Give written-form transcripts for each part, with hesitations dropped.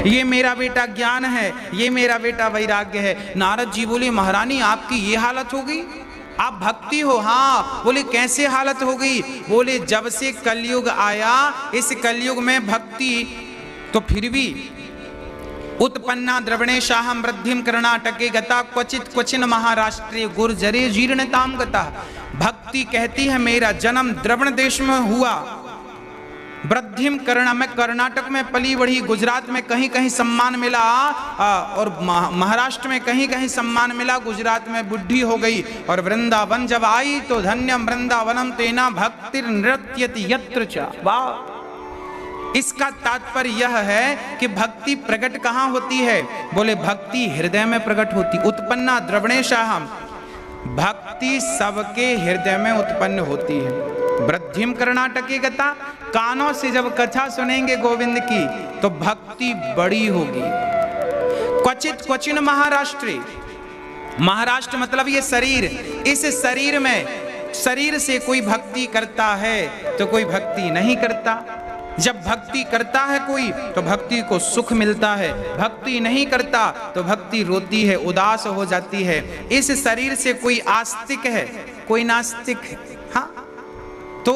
ये मेरा बेटा ज्ञान है, ये मेरा बेटा वैराग्य है। नारद जी बोले महारानी आपकी ये हालत हो गई, आप भक्ति हो? हाँ। बोले कैसे हालत हो गई? बोले जब से कलयुग आया, इस कलयुग में भक्ति तो फिर भी उत्पन्ना द्रवणेशाहम वृद्धिम कर्णाटके गता क्वचित क्वचिन महाराष्ट्रे गुर्जरे जीर्णताम गता। भक्ति कहती है मेरा जन्म द्रवण देश में हुआ, वृद्धिम कर्णा में कर्नाटक में पली बढ़ी, गुजरात में कहीं कहीं सम्मान मिला और महाराष्ट्र में कहीं कहीं सम्मान मिला, गुजरात में बुढ़ी हो गई और वृंदावन जब आई तो धन्यम वृंदावनम तेना भक्तिर नृत्यति यत्र च। वाह! इसका तात्पर्य यह है कि भक्ति प्रकट कहाँ होती है? बोले भक्ति हृदय में प्रकट होती। उत्पन्ना द्रवणेशाहम, भक्ति सबके हृदय में उत्पन्न होती है। वृद्धिम कर्णाटके गता, कानों से जब कथा सुनेंगे गोविंद की तो भक्ति बड़ी होगी। क्वचित क्वचिन महाराष्ट्रे, महाराष्ट्र मतलब ये शरीर, इस शरीर में शरीर से कोई भक्ति करता है तो कोई भक्ति नहीं करता। जब भक्ति करता है कोई तो भक्ति को सुख मिलता है, भक्ति नहीं करता तो भक्ति रोती है, उदास हो जाती है। इस शरीर से कोई आस्तिक है, कोई नास्तिक है। हाँ तो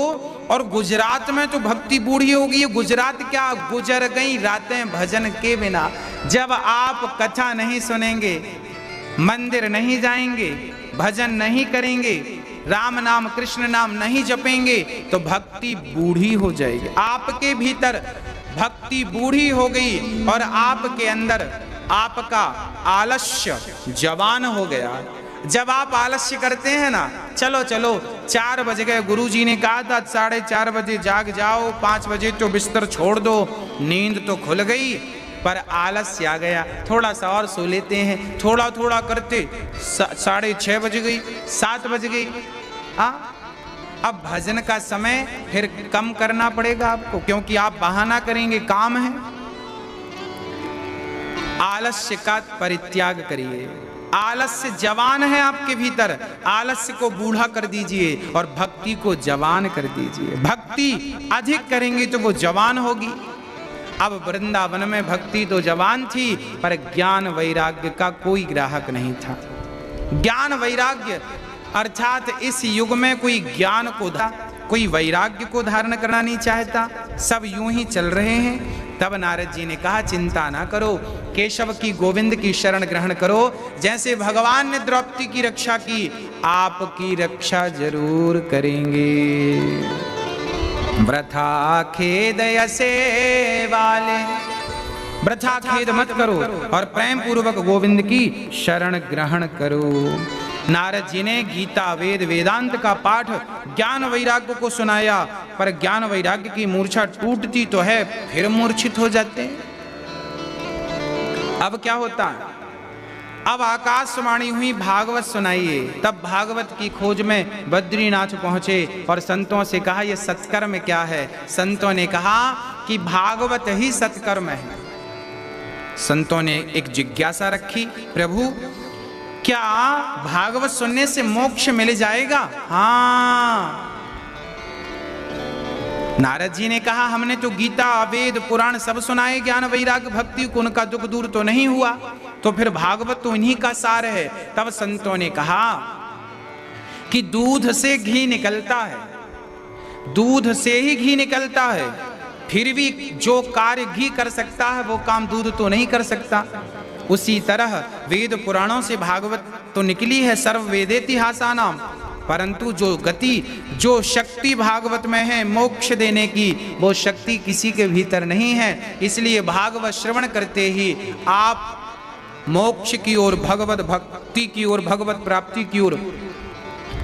और गुजरात में तो भक्ति बूढ़ी होगी। गुजरात क्या, गुजर गई रातें भजन के बिना। जब आप कथा नहीं सुनेंगे, मंदिर नहीं जाएंगे, भजन नहीं करेंगे, राम नाम कृष्ण नाम नहीं जपेंगे तो भक्ति बूढ़ी हो जाएगी। आपके भीतर भक्ति बूढ़ी हो गई और आपके अंदर आपका आलस्य जवान हो गया। जब आप आलस्य करते हैं ना, चलो चलो 4 बज गए, गुरुजी ने कहा था 4:30 बजे जाग जाओ, 5 बजे तो बिस्तर छोड़ दो, नींद तो खुल गई पर आलस्य आ गया, थोड़ा सा और सो लेते हैं। थोड़ा थोड़ा करते 6:30 बज गई, 7 बज गई। अब भजन का समय फिर कम करना पड़ेगा आपको, क्योंकि आप बहाना करेंगे, काम है। आलस्य का परित्याग करिए। आलस्य जवान है आपके भीतर, आलस्य को बूढ़ा कर दीजिए और भक्ति को जवान कर दीजिए। भक्ति अधिक करेंगे तो वो जवान होगी। अब वृंदावन में भक्ति तो जवान थी पर ज्ञान वैराग्य का कोई ग्राहक नहीं था। ज्ञान वैराग्य अर्थात इस युग में कोई ज्ञान को, कोई वैराग्य को धारण करना नहीं चाहता, सब यूं ही चल रहे हैं। तब नारद जी ने कहा चिंता ना करो, केशव की गोविंद की शरण ग्रहण करो। जैसे भगवान ने द्रौपदी की रक्षा की, आपकी रक्षा जरूर करेंगे। वृथा खेदयसे वाले, वृथा खेद मत करो और प्रेम पूर्वक गोविंद की शरण ग्रहण करो। नारद जी ने गीता वेद वेदांत का पाठ ज्ञान वैराग्य को सुनाया, पर ज्ञान वैराग्य की मूर्छा टूटती तो है, फिर मूर्छित हो जाते हैं। अब क्या होता है? अब आकाशवाणी हुई भागवत सुनाइए। तब भागवत की खोज में बद्रीनाथ पहुंचे और संतों से कहा यह सत्कर्म क्या है? संतों ने कहा कि भागवत ही सत्कर्म है। संतों ने एक जिज्ञासा रखी, प्रभु क्या भागवत सुनने से मोक्ष मिल जाएगा? हाँ। नारद जी ने कहा हमने तो गीता वेद पुराण सब सुनाए, ज्ञान वैराग्य भक्ति को, उनका दुख दूर तो नहीं हुआ, तो फिर भागवत तो इन्हीं का सार है। तब संतों ने कहा कि दूध से घी निकलता है, दूध से ही घी निकलता है, फिर भी जो कार्य घी कर सकता है वो काम दूध तो नहीं कर सकता। उसी तरह वेद पुराणों से भागवत तो निकली है, सर्व वेदेतिहासानाम, परंतु जो गति जो शक्ति भागवत में है मोक्ष देने की, वो शक्ति किसी के भीतर नहीं है। इसलिए भागवत श्रवण करते ही आप मोक्ष की ओर, भगवत भक्ति की ओर, भगवत प्राप्ति की ओर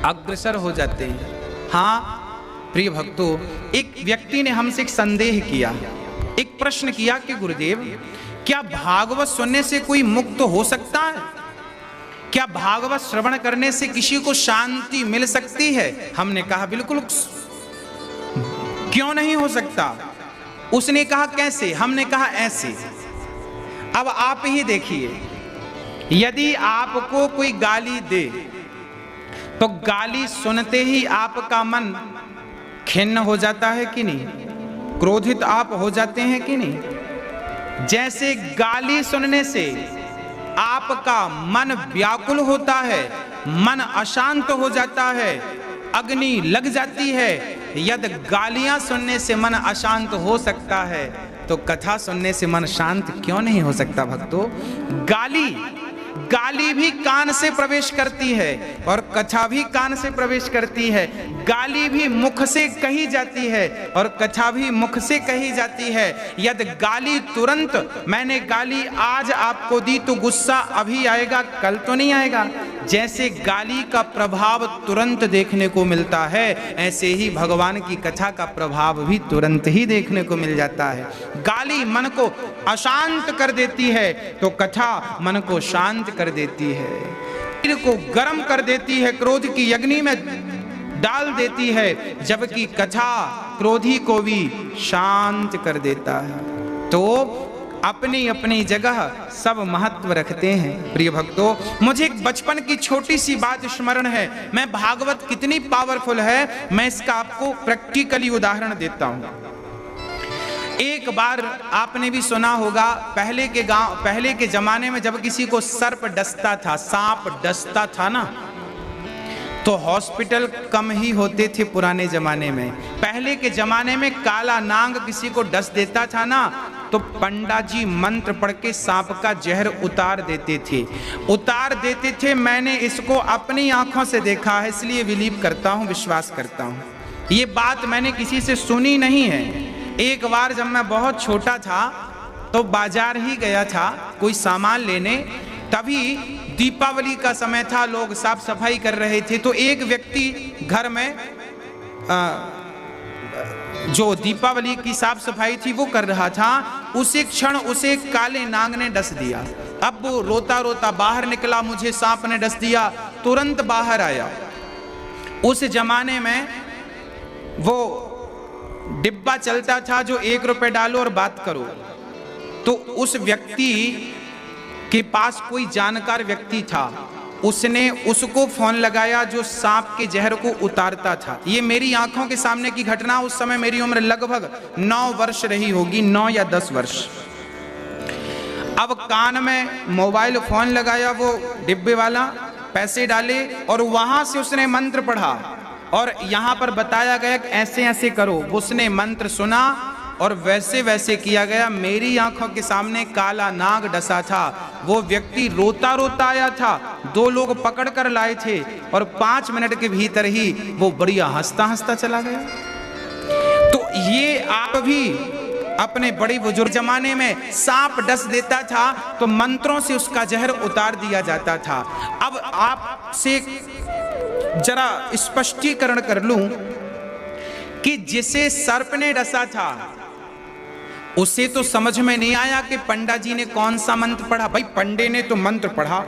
अग्रसर हो जाते हैं। हाँ प्रिय भक्तों, एक व्यक्ति ने हमसे एक संदेह किया, एक प्रश्न किया कि गुरुदेव क्या भागवत सुनने से कोई मुक्त हो सकता है? क्या भागवत श्रवण करने से किसी को शांति मिल सकती है? हमने कहा बिल्कुल, क्यों नहीं हो सकता। उसने कहा कैसे? हमने कहा ऐसे। अब आप ही देखिए, यदि आपको कोई गाली दे तो गाली सुनते ही आपका मन खिन्न हो जाता है कि नहीं? क्रोधित आप हो जाते हैं कि नहीं? जैसे गाली सुनने से आपका मन व्याकुल होता है, मन अशांत हो जाता है, अग्नि लग जाती है, यदि गालियां सुनने से मन अशांत हो सकता है तो कथा सुनने से मन शांत क्यों नहीं हो सकता भक्तों। गाली भी कान से प्रवेश करती है और कथा भी कान से प्रवेश करती है। गाली भी मुख से कही जाती है और कथा भी मुख से कही जाती है। यदि गाली तुरंत, मैंने गाली आज आपको दी तो गुस्सा अभी आएगा, कल तो नहीं आएगा। जैसे गाली का प्रभाव तुरंत देखने को मिलता है, ऐसे ही भगवान की कथा का प्रभाव भी तुरंत ही देखने को मिल जाता है। गाली मन को अशांत कर देती है तो कथा मन को शांत कर देती है, शरीर को गर्म कर देती है, क्रोध की अग्नि में डाल देती है, जबकि कथा क्रोधी को भी शांत कर देता है। तो अपनी अपनी जगह सब महत्व रखते हैं। प्रिय भक्तों, मुझे एक बचपन की छोटी सी बात स्मरण है। मैं भागवत कितनी पावरफुल है, मैं इसका आपको प्रैक्टिकली उदाहरण देता हूं। एक बार आपने भी सुना होगा, पहले के जमाने में जब किसी को सर्प डसता था, सांप डसता था ना, तो हॉस्पिटल कम ही होते थे पुराने जमाने में। पहले के जमाने में काला नाग किसी को डस देता था ना, तो पंडा जी मंत्र पढ़ के सांप का जहर उतार देते थे। मैंने इसको अपनी आंखों से देखा है, इसलिए बिलीव करता हूँ, विश्वास करता हूँ। ये बात मैंने किसी से सुनी नहीं है। एक बार जब मैं बहुत छोटा था तो बाजार ही गया था कोई सामान लेने, तभी दीपावली का समय था, लोग साफ सफाई कर रहे थे। तो एक व्यक्ति घर में जो दीपावली की साफ सफाई थी वो कर रहा था, उसी क्षण उसे काले नाग ने डस दिया। अब वो रोता रोता बाहर निकला, मुझे सांप ने डस दिया, तुरंत बाहर आया। उस जमाने में वो डिब्बा चलता था जो 1 रुपए डालो और बात करो। तो उस व्यक्ति के पास कोई जानकार व्यक्ति था, उसने उसको फोन लगाया जो सांप के जहर को उतारता था। ये मेरी आंखों के सामने की घटना। उस समय मेरी उम्र लगभग 9 वर्ष रही होगी, 9 या 10 वर्ष। अब कान में मोबाइल फोन लगाया वो डिब्बे वाला, पैसे डाले और वहां से उसने मंत्र पढ़ा और यहां पर बताया गया कि ऐसे ऐसे करो। उसने मंत्र सुना और वैसे वैसे किया गया। मेरी आंखों के सामने काला नाग डसा था। वो व्यक्ति रोता रोता आया था, 2 लोग पकड़ कर लाए थे और 5 मिनट के भीतर ही वो बढ़िया हंसता हंसता चला गया। तो ये आप भी अपने बड़े बुजुर्ग जमाने में सांप डस देता था तो मंत्रों से उसका जहर उतार दिया जाता था। अब आपसे जरा स्पष्टीकरण कर लूं कि जिसे सर्प ने डसा था उसे तो समझ में नहीं आया कि पंडा जी ने कौन सा मंत्र पढ़ा। भाई पंडे ने तो मंत्र पढ़ा,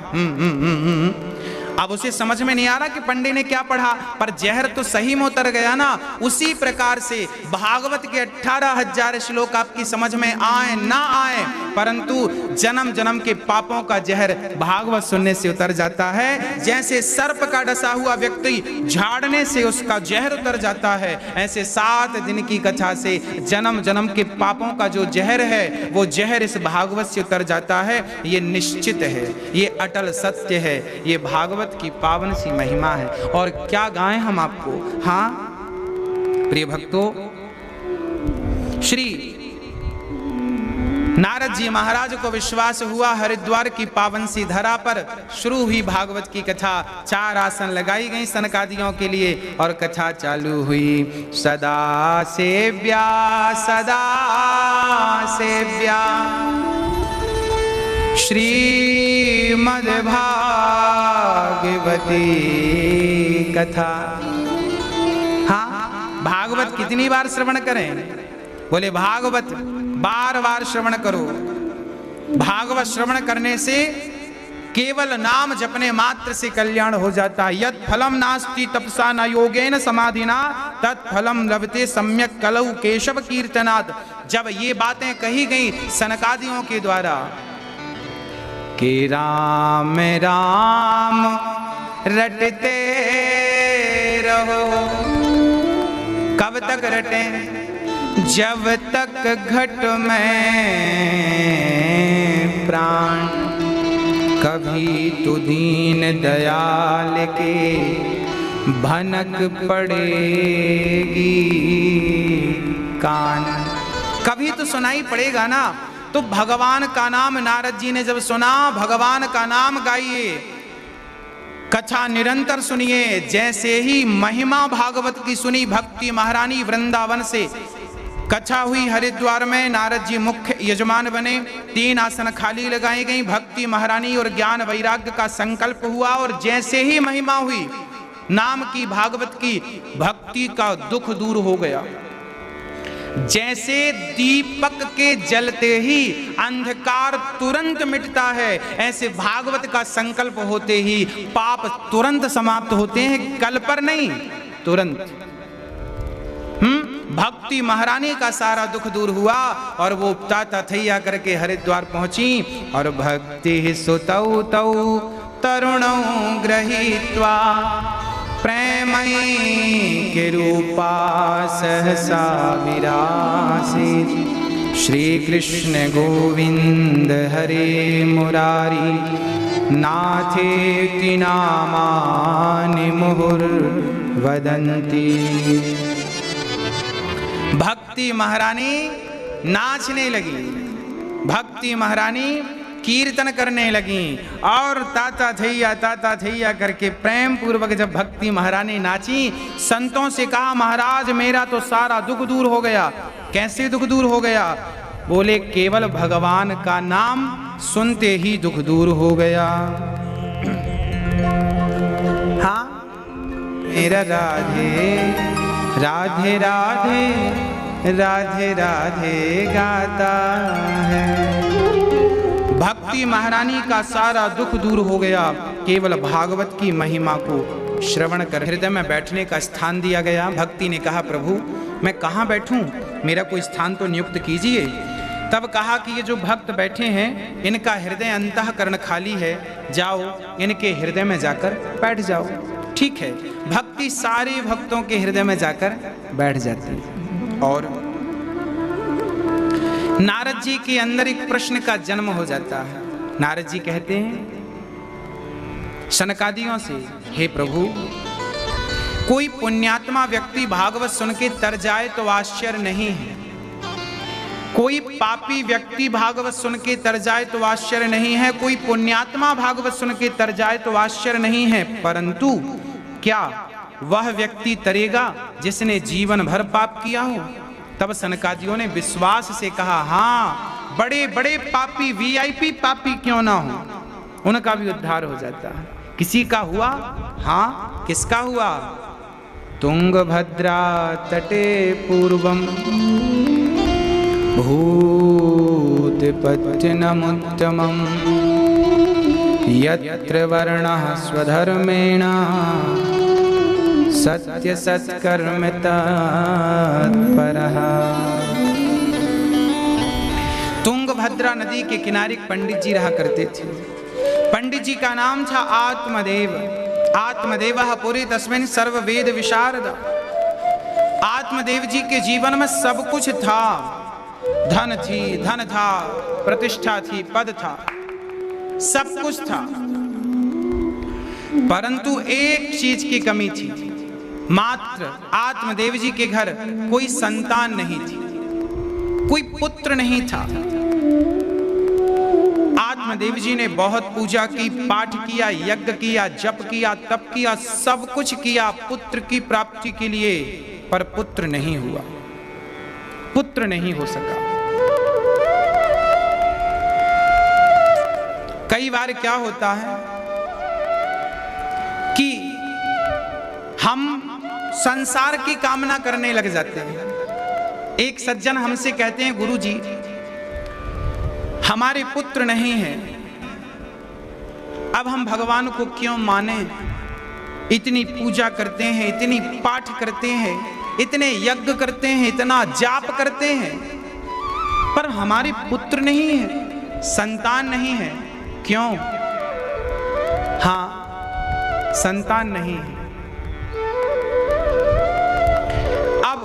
अब उसे समझ में नहीं आ रहा कि पंडे ने क्या पढ़ा, पर जहर तो सही में उतर गया ना। उसी प्रकार से भागवत के 18,000 श्लोक आपकी समझ में आए ना आए, परंतु जन्म जन्म के पापों का जहर भागवत सुनने से उतर जाता है। जैसे सर्प का डसा हुआ व्यक्ति झाड़ने से उसका जहर उतर जाता है, ऐसे 7 दिन की कथा से जन्म जन्म के पापों का जो जहर है वो जहर इस भागवत से उतर जाता है। ये निश्चित है, ये अटल सत्य है, ये भागवत की पावन सी महिमा है। और क्या गाएं हम आपको। हाँ प्रिय भक्तों, श्री नारद जी महाराज को विश्वास हुआ, हरिद्वार की पावन सी धरा पर शुरू हुई भागवत की कथा। 4 आसन लगाई गई सनकादियों के लिए और कथा चालू हुई। सदा सेव्या सदा सेव्या श्रीमद् भागवती कथा। हाँ, भागवत कितनी बार श्रवण करें? बोले भागवत बार बार श्रवण करो। भागवत श्रवण करने से केवल नाम जपने मात्र से कल्याण हो जाता है। यत् फलम नास्ति तपसा न योगेन समाधिना तत् फलम लभते सम्यक कलौ केशव कीर्तनात्। जब ये बातें कही गई सनकादियों के द्वारा कि राम राम रटते रहो, कब तक रटें? जब तक घट में प्राण, कभी तो दीन दयाल के भनक पड़ेगी कान। कभी तो सुनाई पड़ेगा ना। तो भगवान का नाम नारद जी ने जब सुना, भगवान का नाम गाइए, कथा निरंतर सुनिए। जैसे ही महिमा भागवत की सुनी, भक्ति महारानी वृंदावन से कथा हुई हरिद्वार में, नारद जी मुख्य यजमान बने, 3 आसन खाली लगाई गई, भक्ति महारानी और ज्ञान वैराग्य का संकल्प हुआ। और जैसे ही महिमा हुई नाम की, भागवत की, भक्ति का दुख दूर हो गया। जैसे दीपक के जलते ही अंधकार तुरंत मिटता है, ऐसे भागवत का संकल्प होते ही पाप तुरंत समाप्त होते हैं, कल पर नहीं, तुरंत। भक्ति महारानी का सारा दुख दूर हुआ और वो ताता थैया करके हरिद्वार पहुंची। और भक्ति सुतौ तौ तरुणौ गृहीत्वा प्रेमयी के रूपा सहसा विरासीत्। श्री कृष्ण गोविंद हरे मुरारी नाथेति नामानि मुहुर्वदन्ति। भक्ति महारानी नाचने लगी, भक्ति महारानी कीर्तन करने लगी और ताता थैया करके प्रेम पूर्वक जब भक्ति महारानी नाची, संतों से कहा महाराज मेरा तो सारा दुख दूर हो गया। कैसे दुख दूर हो गया? बोले केवल भगवान का नाम सुनते ही दुख दूर हो गया। हाँ मेरा राधे राधे राधे राधे राधे गाता है। भक्ति महारानी का सारा दुख दूर हो गया, केवल भागवत की महिमा को श्रवण कर हृदय में बैठने का स्थान दिया गया। भक्ति ने कहा प्रभु मैं कहाँ बैठूं, मेरा कोई स्थान तो नियुक्त कीजिए। तब कहा कि ये जो भक्त बैठे हैं इनका हृदय अंतःकरण खाली है, जाओ इनके हृदय में जाकर बैठ जाओ। ठीक है, भक्ति सारे भक्तों के हृदय में जाकर बैठ जाती है। और नारद जी के अंदर एक प्रश्न का जन्म हो जाता है। नारद जी कहते हैं शनकादियों से, हे प्रभु कोई पुण्यात्मा व्यक्ति भागवत सुन के तर जाए तो आश्चर्य नहीं है, कोई पापी व्यक्ति भागवत सुन के तर जाए तो आश्चर्य नहीं है, कोई पुण्यात्मा भागवत सुन के तर जाए तो आश्चर्य नहीं है, परंतु क्या वह व्यक्ति तरेगा जिसने जीवन भर पाप किया हो? तब सनकादियों ने विश्वास से कहा हाँ, बड़े बड़े पापी वीआईपी पापी क्यों ना हो उनका भी उद्धार हो जाता है। किसी का हुआ? हाँ किसका हुआ? तुंगभद्रा तटे पूर्वम भूतपत्यनमुत्तमं यत्र वर्णः स्वधर्मेण सत्य सत्कर्म तत्परः। तुंगभद्रा नदी के किनारे एक पंडित जी रहा करते थे। पंडित जी का नाम था आत्मदेव। आत्मदेवः पुरी तस्मिन् सर्व वेद विशारद। आत्मदेव जी के जीवन में सब कुछ था, धन थी, धन था, प्रतिष्ठा थी, पद था, सब कुछ था, परंतु एक चीज की कमी थी। मात्र आत्मदेव जी के घर कोई संतान नहीं थी, कोई पुत्र नहीं था। आत्मदेव जी ने बहुत पूजा की, पाठ किया, यज्ञ किया, जप किया, तप किया, सब कुछ किया पुत्र की प्राप्ति के लिए, पर पुत्र नहीं हुआ, पुत्र नहीं हो सका। कई बार क्या होता है कि हम संसार की कामना करने लग जाते हैं। एक सज्जन हमसे कहते हैं गुरु जी हमारे पुत्र नहीं हैं, अब हम भगवान को क्यों माने? इतनी पूजा करते हैं, इतनी पाठ करते हैं, इतने यज्ञ करते हैं, इतना जाप करते हैं, पर हमारे पुत्र नहीं है, संतान नहीं है, क्यों? हाँ संतान नहीं है। अब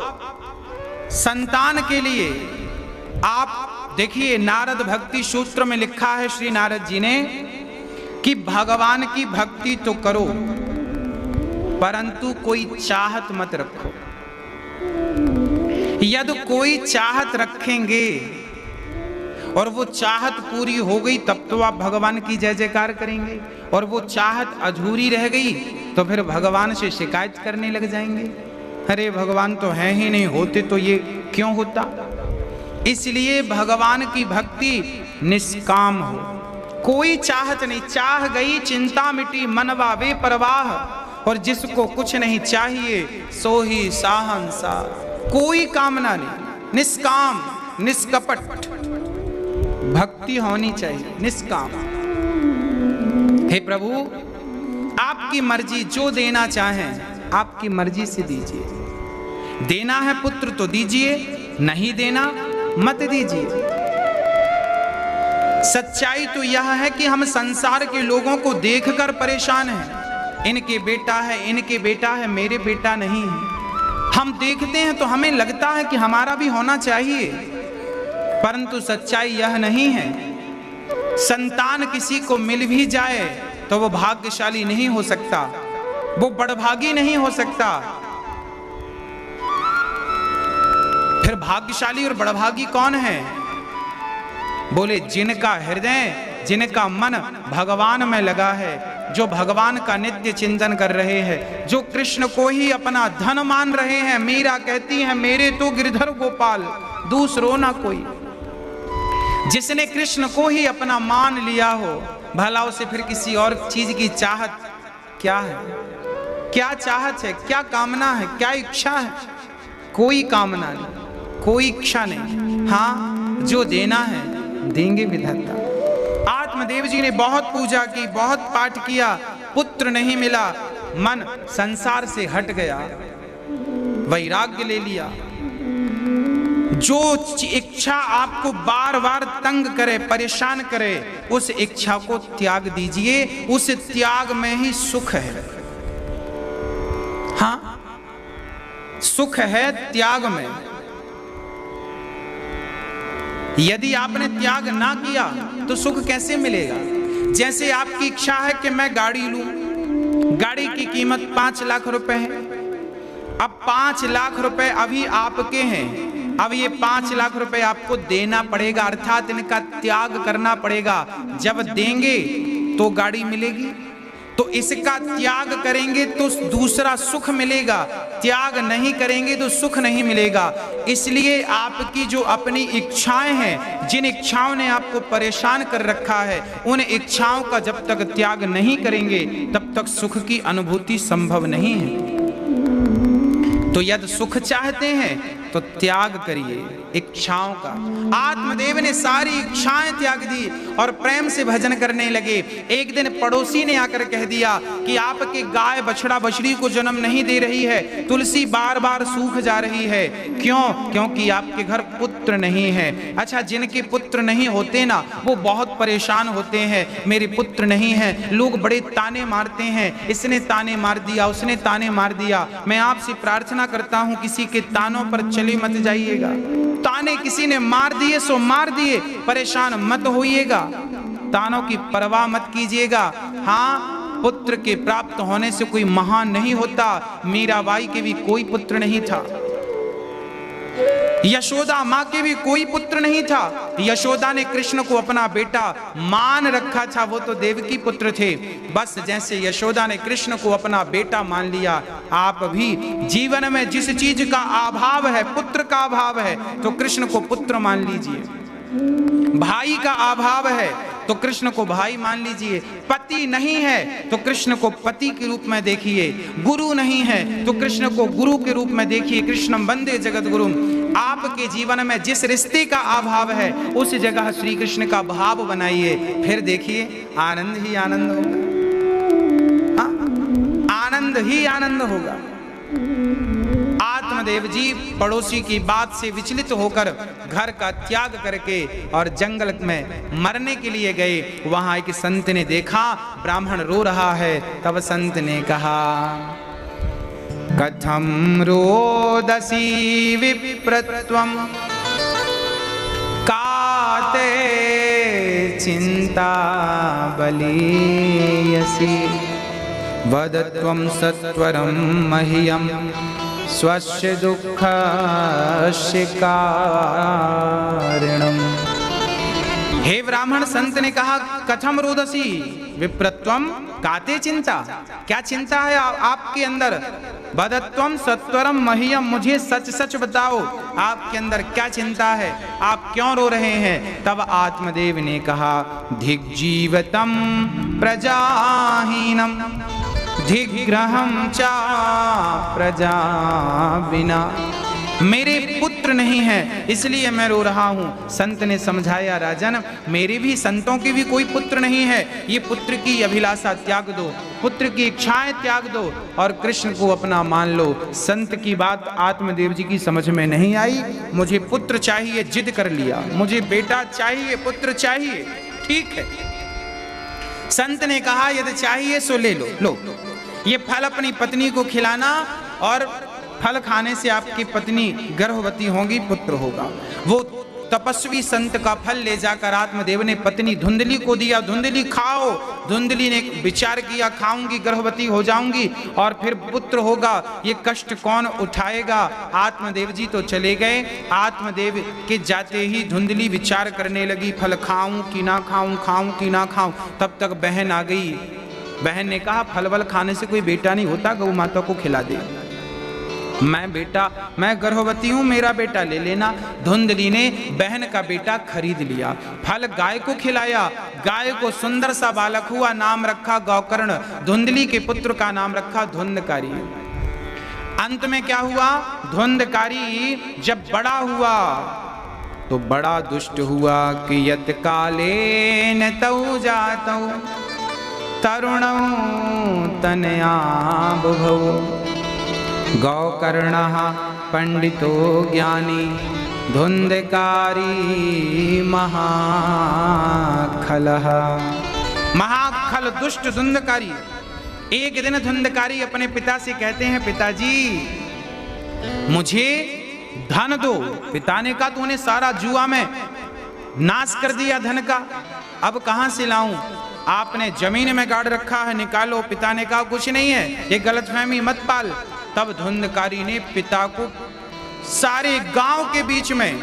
संतान के लिए आप देखिए, नारद भक्ति सूत्र में लिखा है श्री नारद जी ने कि भगवान की भक्ति तो करो परंतु कोई चाहत मत रखो। यदि कोई चाहत रखेंगे और वो चाहत पूरी हो गई तब तो आप भगवान की जय जयकार करेंगे, और वो चाहत अधूरी रह गई तो फिर भगवान से शिकायत करने लग जाएंगे, अरे भगवान तो हैं ही नहीं, होते तो ये क्यों होता। इसलिए भगवान की भक्ति निष्काम हो, कोई चाहत नहीं, चाह गई चिंता मिटी मनवा वे परवाह, और जिसको कुछ नहीं चाहिए सो ही साहंसा, कोई कामना नहीं, निष्काम निष्कपट भक्ति होनी चाहिए, निष्काम। हे प्रभु आपकी मर्जी, जो देना चाहें आपकी मर्जी से दीजिए, देना है पुत्र तो दीजिए, नहीं देना मत दीजिए। सच्चाई तो यह है कि हम संसार के लोगों को देखकर परेशान हैं, इनके बेटा है, इनके बेटा है, मेरे बेटा नहीं है। हम देखते हैं तो हमें लगता है कि हमारा भी होना चाहिए, परंतु सच्चाई यह नहीं है। संतान किसी को मिल भी जाए तो वो भाग्यशाली नहीं हो सकता, वो बड़भागी नहीं हो सकता। फिर भाग्यशाली और बड़भागी कौन है? बोले जिनका हृदय, जिनका मन भगवान में लगा है, जो भगवान का नित्य चिंतन कर रहे हैं, जो कृष्ण को ही अपना धन मान रहे हैं। मीरा कहती है मेरे तो गिरधर गोपाल दूसरो ना कोई। जिसने कृष्ण को ही अपना मान लिया हो, भला उसे फिर किसी और चीज की चाहत क्या है? क्या चाहत है, क्या कामना है, क्या इच्छा है? कोई कामना नहीं, कोई इच्छा नहीं। हाँ, जो देना है देंगे विधाता। आत्मदेव जी ने बहुत पूजा की, बहुत पाठ किया, पुत्र नहीं मिला, मन संसार से हट गया, वैराग्य ले लिया। जो इच्छा आपको बार बार तंग करे, परेशान करे, उस इच्छा को त्याग दीजिए, उस त्याग में ही सुख है। हाँ, सुख है त्याग में। यदि आपने त्याग ना किया तो सुख कैसे मिलेगा? जैसे आपकी इच्छा है कि मैं गाड़ी लूं, गाड़ी की कीमत 5 लाख रुपए है, अब 5 लाख रुपए अभी आपके हैं, अब ये 5 लाख रुपए आपको देना पड़ेगा, अर्थात इनका त्याग करना पड़ेगा। जब देंगे तो गाड़ी मिलेगी, तो इसका त्याग करेंगे तो दूसरा सुख मिलेगा, त्याग नहीं करेंगे तो सुख नहीं मिलेगा। इसलिए आपकी जो अपनी इच्छाएं हैं, जिन इच्छाओं ने आपको परेशान कर रखा है, उन इच्छाओं का जब तक त्याग नहीं करेंगे तब तक सुख की अनुभूति संभव नहीं है। तो यदि सुख चाहते हैं तो त्याग करिए इच्छाओं का। आत्मदेव ने सारी इच्छाएं त्याग दी और प्रेम से भजन करने लगे। एक दिन पड़ोसी ने आकर कह दिया कि आपके गाय बछड़ा बछड़ी को जन्म नहीं दे रही है, तुलसी बार बार सूख जा रही है। क्यों? क्योंकि आपके घर पुत्र नहीं है। अच्छा, जिनके पुत्र नहीं होते ना, वो बहुत परेशान होते हैं, मेरे पुत्र नहीं है, लोग बड़े ताने मारते हैं, इसने ताने मार दिया, उसने ताने मार दिया। मैं आपसे प्रार्थना करता हूं किसी के तानों पर चले मत जाइएगा। ताने किसी ने मार दिए सो मार दिए, परेशान मत होइएगा, तानों की परवाह मत कीजिएगा। हाँ, पुत्र के प्राप्त होने से कोई महान नहीं होता। मीराबाई के भी कोई पुत्र नहीं था, यशोदा माँ के भी कोई पुत्र नहीं था। यशोदा ने कृष्ण को अपना बेटा मान रखा था, वो तो देवकी पुत्र थे। बस जैसे यशोदा ने कृष्ण को अपना बेटा मान लिया, आप भी जीवन में जिस चीज का अभाव है, पुत्र का अभाव है, तो कृष्ण को पुत्र मान लीजिए। भाई का अभाव है तो कृष्ण को भाई मान लीजिए। पति नहीं है तो कृष्ण को पति के रूप में देखिए। गुरु नहीं है तो कृष्ण को गुरु के रूप में देखिए। कृष्णं वंदे जगत गुरुम। आपके जीवन में जिस रिश्ते का अभाव है उस जगह श्री कृष्ण का भाव बनाइए, फिर देखिए आनंद ही आनंद होगा। हाँ, आनंद ही आनंद होगा। आत्मदेव जी पड़ोसी की बात से विचलित होकर घर का त्याग करके और जंगल में मरने के लिए गए। वहां एक संत ने देखा ब्राह्मण रो रहा है, तब संत ने कहा कथम रोदसी विप्रत्वम काते चिंता बलीयसी वदत्वं सत्वरं मह्यं स्वस्य दुःखस्य कारणम्। हे ब्राह्मण, संत ने कहा कथम रोदसी विप्रत्वम काते चिंता, क्या चिंता है आपके अंदर? वदत्वम सत्वरम मह्यम, मुझे सच सच बताओ आपके अंदर क्या चिंता है, आप क्यों रो रहे हैं? तब आत्मदेव ने कहा धिग्जीवतम प्रजाहीनम धिग्रहम चा प्रजा बिना, मेरे पुत्र नहीं है इसलिए मैं रो रहा हूं। संत ने समझाया राजन, मेरे भी संतों के भी कोई पुत्र नहीं है, ये पुत्र की अभिलाषा त्याग दो, पुत्र की इच्छाएं त्याग दो और कृष्ण को अपना मान लो। संत की बात आत्मदेव जी की समझ में नहीं आई, मुझे पुत्र चाहिए, जिद कर लिया, मुझे बेटा चाहिए, पुत्र चाहिए। ठीक है, संत ने कहा यदि चाहिए सो ले लो, लो ये फल अपनी पत्नी को खिलाना और फल खाने से आपकी पत्नी गर्भवती होगी, पुत्र होगा। वो तपस्वी संत का फल ले जाकर आत्मदेव ने पत्नी धुंधली को दिया, धुंधली खाओ। धुंधली ने विचार किया खाऊंगी गर्भवती हो जाऊंगी और फिर पुत्र होगा, ये कष्ट कौन उठाएगा। आत्मदेव जी तो चले गए, आत्मदेव के जाते ही धुंधली विचार करने लगी फल खाऊं कि ना खाऊं, खाऊं कि ना खाऊं। तब तक बहन आ गई, बहन ने कहा फल वल खाने से कोई बेटा नहीं होता, गौ माता को खिला दे, मैं गर्भवती हूं, मेरा बेटा ले लेना। धुंधली ने बहन का बेटा खरीद लिया, फल गाय को खिलाया, गाय को सुंदर सा बालक हुआ, नाम रखा गौकर्ण। धुंधली के पुत्र का नाम रखा धुंधकारी। अंत में क्या हुआ, धुंधकारी जब बड़ा हुआ तो बड़ा दुष्ट हुआ कि यत कालेन तौ जातौ तरुणौ तनया बुभौ गौकर्णः पंडितो ज्ञानी धुंधकारी महाखलः। महाखल दुष्ट धुंधकारी। एक दिन धुंधकारी अपने पिता से कहते हैं पिताजी मुझे धन दो। पिता ने कहा तूने सारा जुआ में नाश कर दिया धन का, अब कहां से लाऊं? आपने जमीन में गाड़ रखा है, निकालो। पिता ने कहा कुछ नहीं है, ये गलतफहमी मत पाल। तब धुंधकारी ने पिता को सारे गांव के बीच में,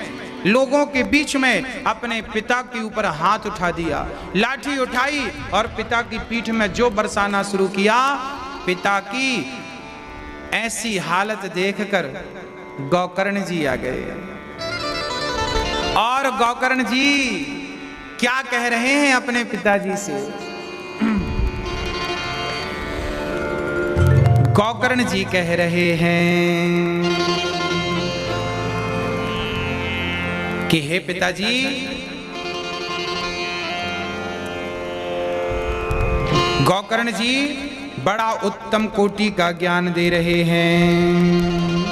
लोगों के बीच में अपने पिता के ऊपर हाथ उठा दिया, लाठी उठाई और पिता की पीठ में जो बरसाना शुरू किया। पिता की ऐसी हालत देखकर गौकर्ण जी आ गए और गौकर्ण जी क्या कह रहे हैं अपने पिताजी से। गौकर्ण जी कह रहे हैं कि हे पिताजी, गौकर्ण जी बड़ा उत्तम कोटि का ज्ञान दे रहे हैं।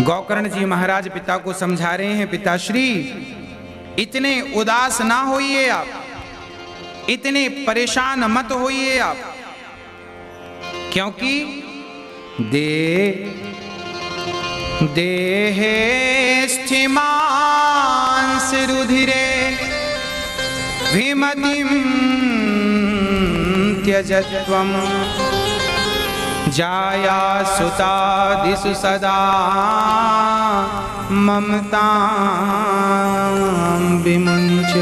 गौकर्ण जी महाराज पिता को समझा रहे हैं पिताश्री इतने उदास ना होइए आप, इतने परेशान मत होइए आप, क्योंकि देहे स्थिमांस रुधिरे विमतिं त्यजत्वम् जाया सुतादिषु सदा ममतां विमुञ्च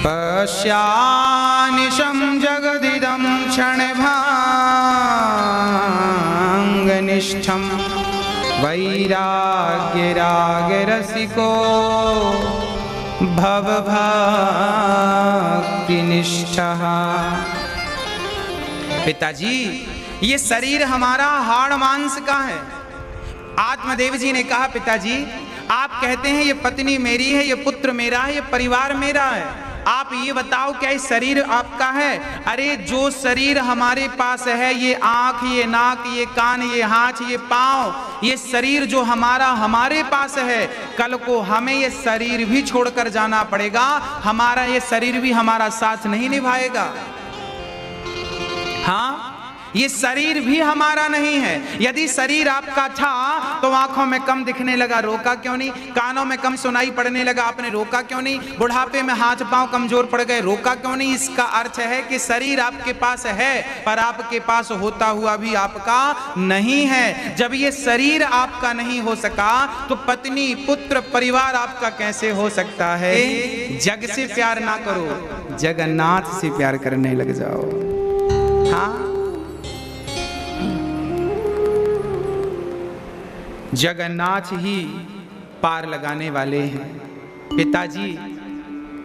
पश्यानिशं जगदिदं क्षणभङ्गनिष्ठं वैराग्यरागरसिको भवभक्तिनिष्ठः। पिताजी ये शरीर हमारा हाड़ मांस का है। आत्मदेव जी ने कहा पिताजी आप कहते हैं ये पत्नी मेरी है, ये पुत्र मेरा है, ये परिवार मेरा है, आप ये बताओ क्या ये शरीर आपका है? अरे जो शरीर हमारे पास है, ये आंख, ये नाक, ये कान, ये हाथ, ये पांव, ये शरीर जो हमारे पास है, कल को हमें ये शरीर भी छोड़कर जाना पड़ेगा। हमारा ये शरीर भी हमारा साथ नहीं निभाएगा। हाँ, ये शरीर भी हमारा नहीं है। यदि शरीर आपका था तो आंखों में कम दिखने लगा, रोका क्यों नहीं? कानों में कम सुनाई पड़ने लगा, आपने रोका क्यों नहीं? बुढ़ापे में हाथ पांव कमजोर पड़ गए, रोका क्यों नहीं? इसका अर्थ है कि शरीर आपके पास है पर आपके पास होता हुआ भी आपका नहीं है। जब ये शरीर आपका नहीं हो सका तो पत्नी पुत्र परिवार आपका कैसे हो सकता है? जग से प्यार ना करो, जगन्नाथ से प्यार करने लग जाओ। हाँ, जगन्नाथ ही पार लगाने वाले हैं। पिताजी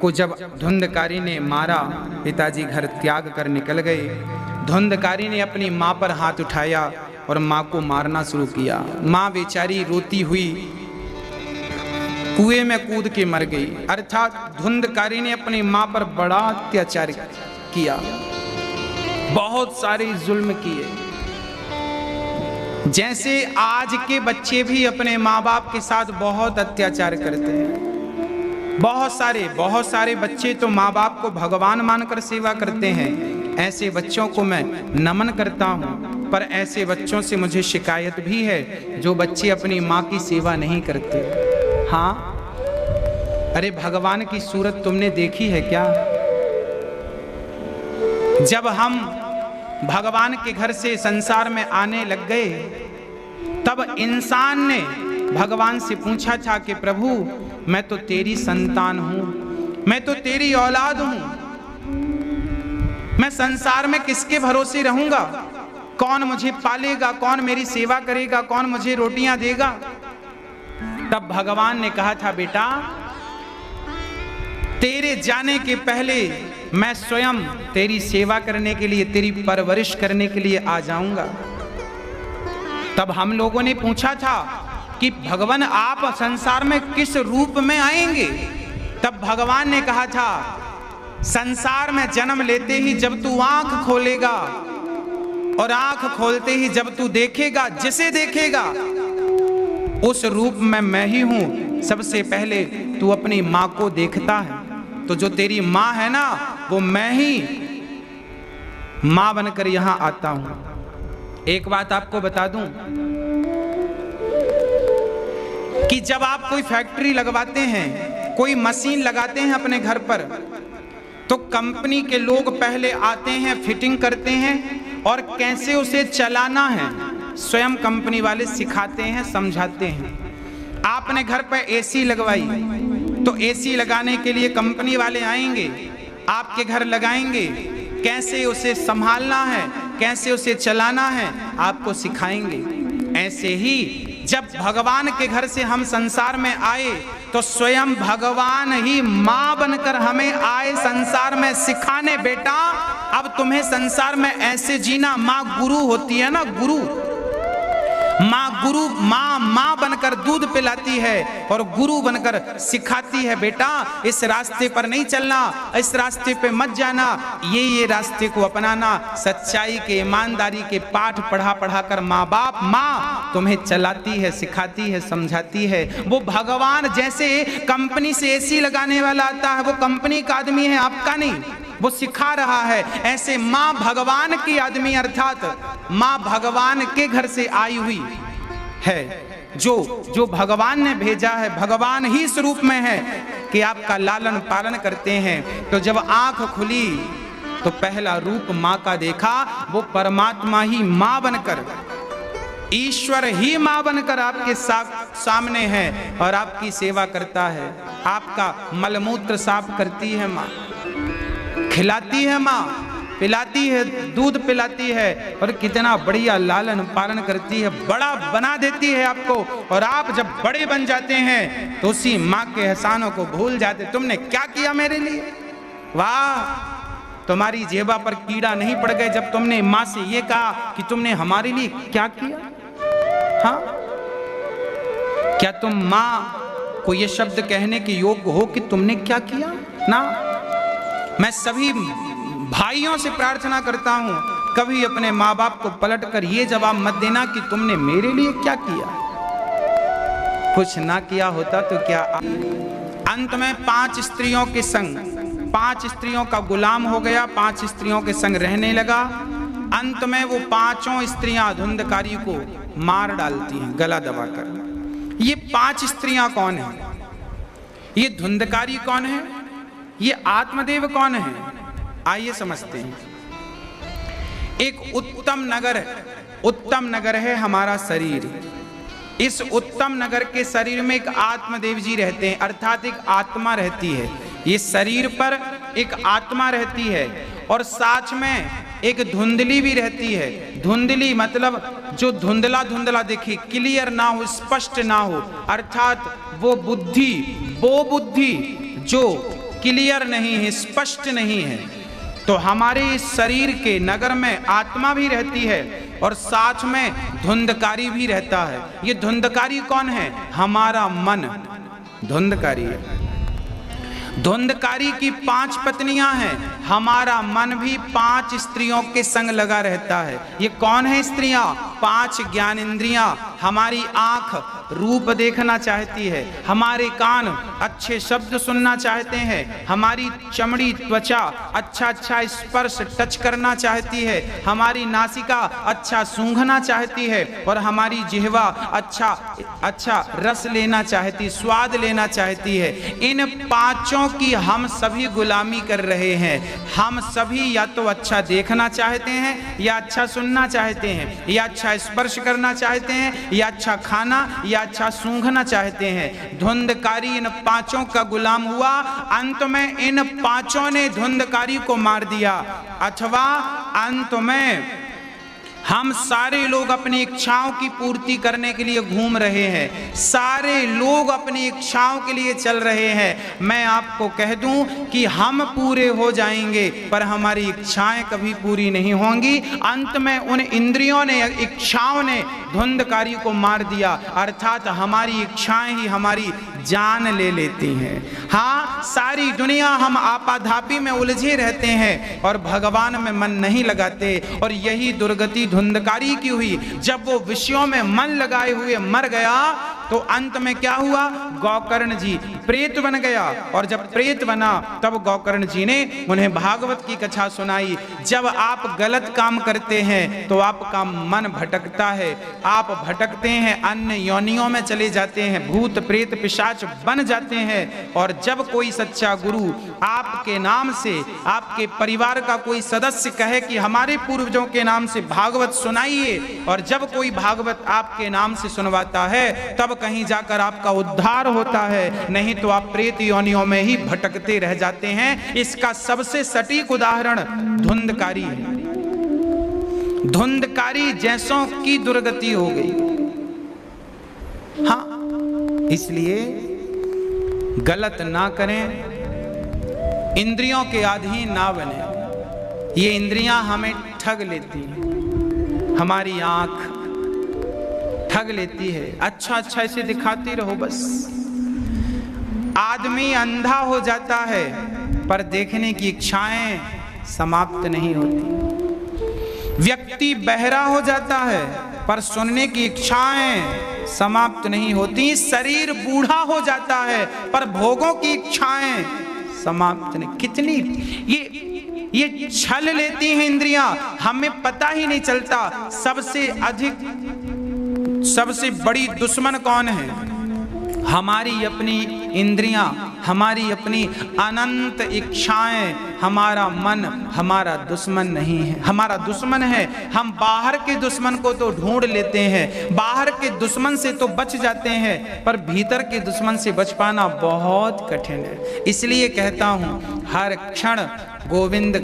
को जब धुंधकारी ने मारा, पिताजी घर त्याग कर निकल गए। धुंधकारी ने अपनी माँ पर हाथ उठाया और माँ को मारना शुरू किया। माँ बेचारी रोती हुई कुएं में कूद के मर गई। अर्थात धुंधकारी ने अपनी माँ पर बड़ा अत्याचार किया, बहुत सारे जुल्म किए। जैसे आज के बच्चे भी अपने माँ बाप के साथ बहुत अत्याचार करते हैं। बहुत सारे बच्चे तो माँ बाप को भगवान मानकर सेवा करते हैं। ऐसे बच्चों को मैं नमन करता हूँ, पर ऐसे बच्चों से मुझे शिकायत भी है जो बच्चे अपनी माँ की सेवा नहीं करते। हाँ, अरे भगवान की सूरत तुमने देखी है क्या? जब हम भगवान के घर से संसार में आने लग गए तब इंसान ने भगवान से पूछा था कि प्रभु मैं तो तेरी संतान हूं, मैं तो तेरी औलाद हूं, मैं संसार में किसके भरोसे रहूंगा? कौन मुझे पालेगा, कौन मेरी सेवा करेगा, कौन मुझे रोटियां देगा? तब भगवान ने कहा था बेटा तेरे जाने के पहले मैं स्वयं तेरी सेवा करने के लिए, तेरी परवरिश करने के लिए आ जाऊंगा। तब हम लोगों ने पूछा था कि भगवान आप संसार में किस रूप में आएंगे? तब भगवान ने कहा था संसार में जन्म लेते ही जब तू आंख खोलेगा और आंख खोलते ही जब तू देखेगा, जिसे देखेगा उस रूप में मैं ही हूं। सबसे पहले तू अपनी माँ को देखता है, तो जो तेरी माँ है ना वो मैं ही माँ बनकर यहां आता हूं। एक बात आपको बता दूं कि जब आप कोई फैक्ट्री लगवाते हैं, कोई मशीन लगाते हैं अपने घर पर, तो कंपनी के लोग पहले आते हैं, फिटिंग करते हैं और कैसे उसे चलाना है स्वयं कंपनी वाले सिखाते हैं, समझाते हैं। आपने घर पर एसी लगवाई तो एसी लगाने के लिए कंपनी वाले आएंगे, आपके घर लगाएंगे, कैसे उसे संभालना है, कैसे उसे चलाना है आपको सिखाएंगे। ऐसे ही जब भगवान के घर से हम संसार में आए तो स्वयं भगवान ही माँ बनकर हमें आए संसार में सिखाने, बेटा अब तुम्हें संसार में ऐसे जीना। माँ गुरु होती है ना, गुरु माँ बनकर दूध पिलाती है और गुरु बनकर सिखाती है, बेटा इस रास्ते पर नहीं चलना, इस रास्ते पे मत जाना, ये रास्ते को अपनाना। सच्चाई के, ईमानदारी के पाठ पढ़ा कर माँ तुम्हें चलाती है, सिखाती है, समझाती है। वो भगवान जैसे कंपनी से एसी लगाने वाला आता है, वो कंपनी का आदमी है, आपका नहीं, वो सिखा रहा है। ऐसे माँ भगवान की आदमी अर्थात माँ भगवान के घर से आई हुई है, जो भगवान ने भेजा है, भगवान ही स्वरूप में है कि आपका लालन पालन करते हैं। तो जब आंख खुली तो पहला रूप माँ का देखा, वो परमात्मा ही माँ बनकर, ईश्वर ही माँ बनकर आपके सामने है और आपकी सेवा करता है। आपका मलमूत्र साफ करती है माँ, खिलाती है माँ, पिलाती है, दूध पिलाती है और कितना बढ़िया लालन पालन करती है, बड़ा बना देती है आपको। और आप जब बड़े बन जाते हैं तो उसी माँ के एहसानों को भूल जाते। तुमने क्या किया मेरे लिए? वाह, तुम्हारी जेबा पर कीड़ा नहीं पड़ गए जब तुमने माँ से ये कहा कि तुमने हमारे लिए क्या किया। हाँ, क्या तुम माँ को ये शब्द कहने के योग्य हो कि तुमने क्या किया? ना, मैं सभी भाइयों से प्रार्थना करता हूं कभी अपने माँ बाप को पलट कर ये जवाब मत देना कि तुमने मेरे लिए क्या किया। कुछ ना किया होता तो क्या। अंत में 5 स्त्रियों के संग, 5 स्त्रियों का गुलाम हो गया, 5 स्त्रियों के संग रहने लगा। अंत में वो पांचों स्त्रियां धुंधकारी को मार डालती हैं गला दबाकर। ये 5 स्त्रियां कौन है? ये धुंधकारी कौन है? ये आत्मदेव कौन है? आइए समझते हैं। एक उत्तम नगर है, उत्तम नगर है हमारा शरीर। इस उत्तम नगर के शरीर में एक आत्मदेव जी रहते हैं, अर्थात एक आत्मा रहती है। ये शरीर पर एक आत्मा रहती है और साथ में एक धुंधली भी रहती है। धुंधली मतलब जो धुंधला धुंधला दिखे, क्लियर ना हो, स्पष्ट ना हो, अर्थात वो बुद्धि जो क्लियर नहीं है, स्पष्ट नहीं है। तो हमारे इस शरीर के नगर में आत्मा भी रहती है और साथ में धुंधकारी भी रहता है। ये धुंधकारी कौन है? हमारा मन धुंधकारी है। धुंधकारी की 5 पत्नियां हैं, हमारा मन भी 5 स्त्रियों के संग लगा रहता है। ये कौन है स्त्रियां? 5 ज्ञान इंद्रियां। हमारी आंख रूप देखना चाहती है, हमारे कान अच्छे शब्द सुनना चाहते हैं, हमारी चमड़ी त्वचा अच्छा स्पर्श टच करना चाहती है, हमारी नासिका अच्छा सूंघना चाहती है और हमारी जिह्वा अच्छा रस लेना चाहती, स्वाद लेना चाहती है। इन 5 की हम सभी गुलामी कर रहे हैं। हम सभी या तो अच्छा देखना चाहते हैं, या अच्छा सुनना चाहते हैं, या अच्छा स्पर्श करना चाहते हैं, या अच्छा खाना या अच्छा सूंघना चाहते हैं। धुंधकारी इन 5 का गुलाम हुआ। अंत में इन 5 ने धुंधकारी को मार दिया। अथवा अंत में हम सारे लोग अपनी इच्छाओं की पूर्ति करने के लिए घूम रहे हैं, सारे लोग अपनी इच्छाओं के लिए चल रहे हैं। मैं आपको कह दूं कि हम पूरे हो जाएंगे पर हमारी इच्छाएं कभी पूरी नहीं होंगी। अंत में उन इंद्रियों ने, इच्छाओं ने धुंधकारी को मार दिया, अर्थात हमारी इच्छाएं ही हमारी जान ले लेती हैं। हाँ, सारी दुनिया हम आपाधापी में उलझे रहते हैं और भगवान में मन नहीं लगाते, और यही दुर्गति धुंधकारी की हुई। जब वो विषयों में मन लगाए हुए मर गया तो अंत में क्या हुआ? गोकर्ण जी प्रेत बन गया, और जब प्रेत बना तब गोकर्ण जी ने उन्हें भागवत की कथा सुनाई। जब आप गलत काम करते हैं तो आपका मन भटकता है, आप भटकते हैं, अन्य योनियों में चले जाते हैं, भूत प्रेत पिशाच बन जाते हैं। और जब कोई सच्चा गुरु आपके नाम से, आपके परिवार का कोई सदस्य कहे कि हमारे पूर्वजों के नाम से भागवत सुनाइए, और जब कोई भागवत आपके नाम से सुनवाता है तब कहीं जाकर आपका उद्धार होता है, नहीं तो आप प्रेत योनियों में ही भटकते रह जाते हैं। इसका सबसे सटीक उदाहरण धुंधकारी है। धुंधकारी जैसों की दुर्गति हो गई। हाँ, इसलिए गलत ना करें, इंद्रियों के अधीन ना बने। ये इंद्रियां हमें ठग लेती हैं, हमारी आंख ठग लेती है। अच्छा ऐसे दिखाती रहो बस। आदमी अंधा हो जाता है पर देखने की इच्छाएं समाप्त नहीं होती। व्यक्ति बहरा हो जाता है पर सुनने की इच्छाएं समाप्त नहीं होती। शरीर बूढ़ा हो जाता है पर भोगों की इच्छाएं समाप्त नहीं। कितनी ये छल लेती हैं इंद्रियां, हमें पता ही नहीं चलता। सबसे बड़ी दुश्मन कौन है? हमारी अपनी इंद्रियां, हमारी अपनी अनंत इच्छाएं। हमारा मन हमारा दुश्मन नहीं है, हमारा दुश्मन है। हम बाहर के दुश्मन को तो ढूंढ लेते हैं, बाहर के दुश्मन से तो बच जाते हैं, पर भीतर के दुश्मन से बच पाना बहुत कठिन है। इसलिए कहता हूं, हर क्षण गोविंद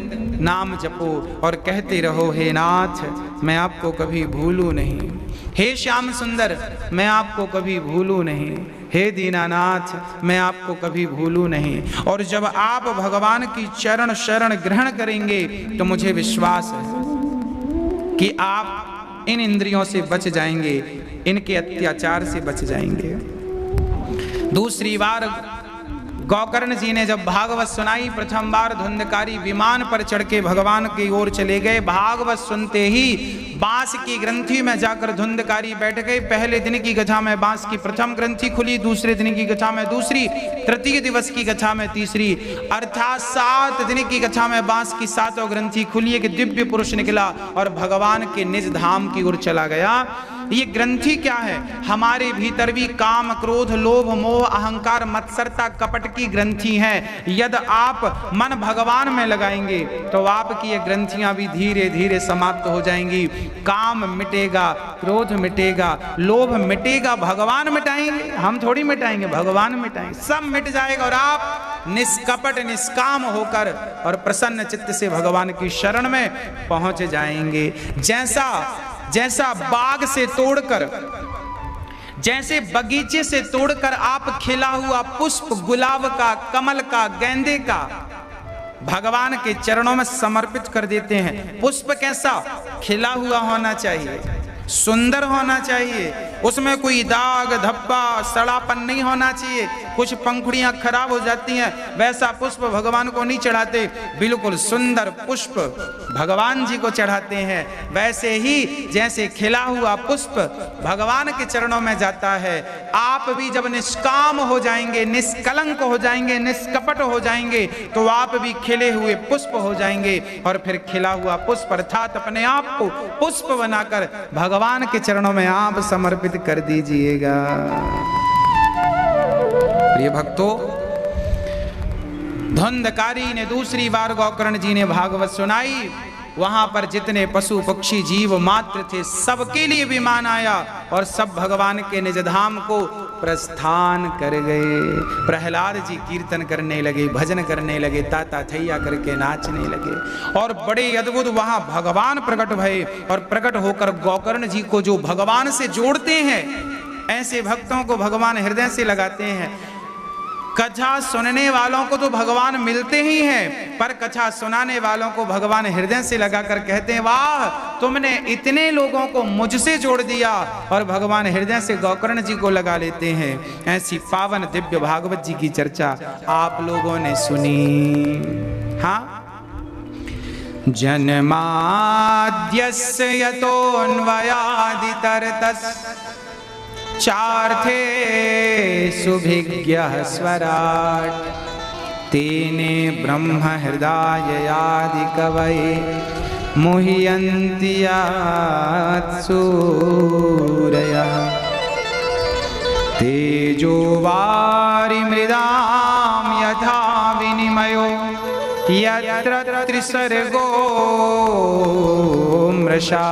नाम जपो और कहते रहो, हे नाथ मैं आपको कभी भूलूं नहीं, हे श्याम सुंदर मैं आपको कभी भूलूं नहीं, हे दीनानाथ मैं आपको कभी भूलूं नहीं। और जब आप भगवान की चरण शरण ग्रहण करेंगे तो मुझे विश्वास है कि आप इन इंद्रियों से बच जाएंगे, इनके अत्याचार से बच जाएंगे। दूसरी बार गोकर्ण जी ने जब भागवत सुनाई, प्रथम बार धुंधकारी विमान पर चढ़ के भगवान की ओर चले गए। भागवत सुनते ही बांस की ग्रंथि में जाकर धुंधकारी बैठ गए। पहले दिन की कथा में बांस की प्रथम ग्रंथि खुली, दूसरे दिन की कथा में दूसरी, तृतीय दिवस की कथा में तीसरी, अर्थात 7 दिन की कथा में बांस की 7 ग्रंथि खुली। एक दिव्य पुरुष निकला और भगवान के निज धाम की ओर चला गया। ये ग्रंथि क्या है? हमारे भीतर भी काम, क्रोध, लोभ, मोह, अहंकार, मत्सरता, कपट की ग्रंथि है। यदि आप मन भगवान में लगाएंगे तो आपकी ये ग्रंथियां भी धीरे धीरे समाप्त हो जाएंगी। काम मिटेगा, क्रोध मिटेगा, लोभ मिटेगा, भगवान मिटाएंगे, हम थोड़ी मिटाएंगे, भगवान मिटाएंगे, सब मिट जाएगा और आप निष्कपट निष्काम होकर और प्रसन्न चित्त से भगवान की शरण में पहुंच जाएंगे। जैसा बाग से तोड़कर, जैसे बगीचे से तोड़कर आप खिला हुआ पुष्प गुलाब का, कमल का, गेंदे का भगवान के चरणों में समर्पित कर देते हैं। पुष्प कैसा? खिला हुआ होना चाहिए, सुंदर होना चाहिए, उसमें कोई दाग धब्बा सड़ापन नहीं होना चाहिए, कुछ पंखुड़ियां खराब हो जाती हैं, वैसा पुष्प भगवान को नहीं चढ़ाते। बिल्कुल सुंदर पुष्प भगवान जी को चढ़ाते हैं। वैसे ही जैसे खिला हुआ पुष्प भगवान के चरणों में जाता है, आप भी जब निष्काम हो जाएंगे, निष्कलंक हो जाएंगे, निष्कपट हो जाएंगे, तो आप भी खिले हुए पुष्प हो जाएंगे। और फिर खिला हुआ पुष्प अर्थात अपने आप को पुष्प बनाकर भगवान के चरणों में आप समर्पित कर दीजिएगा। प्रिय भक्तों, धुंधकारी ने दूसरी बार गोकर्ण जी ने भागवत सुनाई। वहां पर जितने पशु पक्षी जीव मात्र थे, सबके लिए विमान आया और सब भगवान के निज धाम को प्रस्थान कर गए। प्रहलाद जी कीर्तन करने लगे, भजन करने लगे, ताता थैया करके नाचने लगे और बड़े अद्भुत वहां भगवान प्रकट भये। और प्रकट होकर गोकर्ण जी को जो भगवान से जोड़ते हैं, ऐसे भक्तों को भगवान हृदय से लगाते हैं। कथा सुनने वालों को तो भगवान मिलते ही हैं, पर कथा सुनाने वालों को भगवान हृदय से लगाकर कहते हैं, वाह तुमने इतने लोगों को मुझसे जोड़ दिया। और भगवान हृदय से गोकर्ण जी को लगा लेते हैं। ऐसी पावन दिव्य भागवत जी की चर्चा आप लोगों ने सुनी। हाँ, जन्माद्यस्य यतोऽन्वयादितरतश्चार्थे सुभिज्ञः स्वराट् तेने ब्रह्म हृदयादि कवये मुह्यन्ति सूरयः तेजो वारिमृदां यथा विनिमयो यत्र त्रिसर्गो मृषा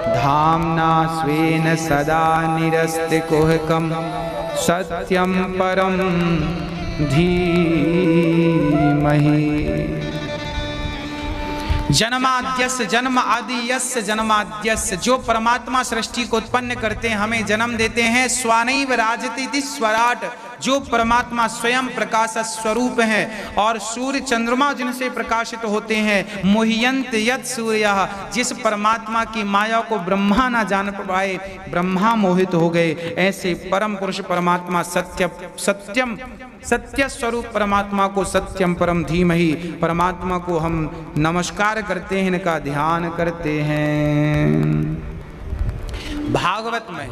धाम्ना स्वेन सदा निरस्तिकुहकं सत्यं परं धीमहि। जन्माद्यस्य जन्म आदि यस्य जन्माद्यस्य, जो परमात्मा सृष्टि को उत्पन्न करते हैं, हमें जन्म देते हैं। स्वानैव राजतीति स्वराट, जो परमात्मा स्वयं प्रकाश स्वरूप हैं और सूर्य चंद्रमा जिनसे प्रकाशित होते हैं। मुह्यन्त यत् सूर्यः, जिस परमात्मा की माया को ब्रह्मा ना जान पाए, ब्रह्मा मोहित हो गए। ऐसे परम पुरुष परमात्मा सत्य स्वरूप परमात्मा को सत्यम परम धीमहि, परमात्मा को हम नमस्कार करते हैं, इनका ध्यान करते हैं। भागवत में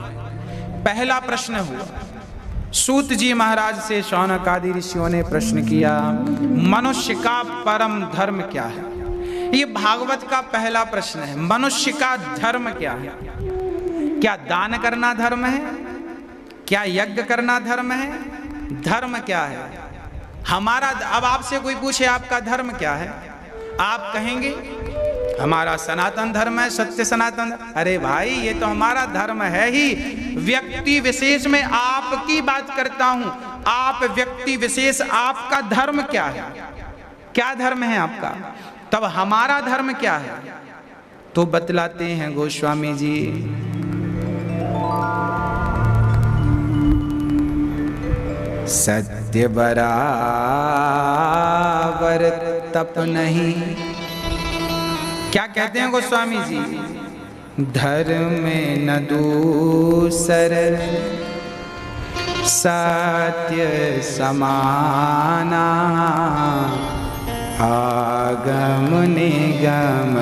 पहला प्रश्न हुआ, सूत जी महाराज से शौनक आदि ऋषियों ने प्रश्न किया, मनुष्य का परम धर्म क्या है? ये भागवत का पहला प्रश्न है। मनुष्य का धर्म क्या है? क्या दान करना धर्म है? क्या यज्ञ करना धर्म है? धर्म क्या है हमारा? अब आपसे कोई पूछे आपका धर्म क्या है, आप कहेंगे हमारा सनातन धर्म है, सत्य सनातन। अरे भाई, ये तो हमारा धर्म है ही। व्यक्ति विशेष में आपकी बात करता हूं, आप व्यक्ति विशेष, आपका धर्म क्या है? क्या धर्म है आपका? तब हमारा धर्म क्या है? तो बतलाते हैं गोस्वामी जी, सत्य बराबर तप नहीं। क्या कहते हैं गोस्वामी जी? धर्म में न दूसर सत्य समाना आगम निगम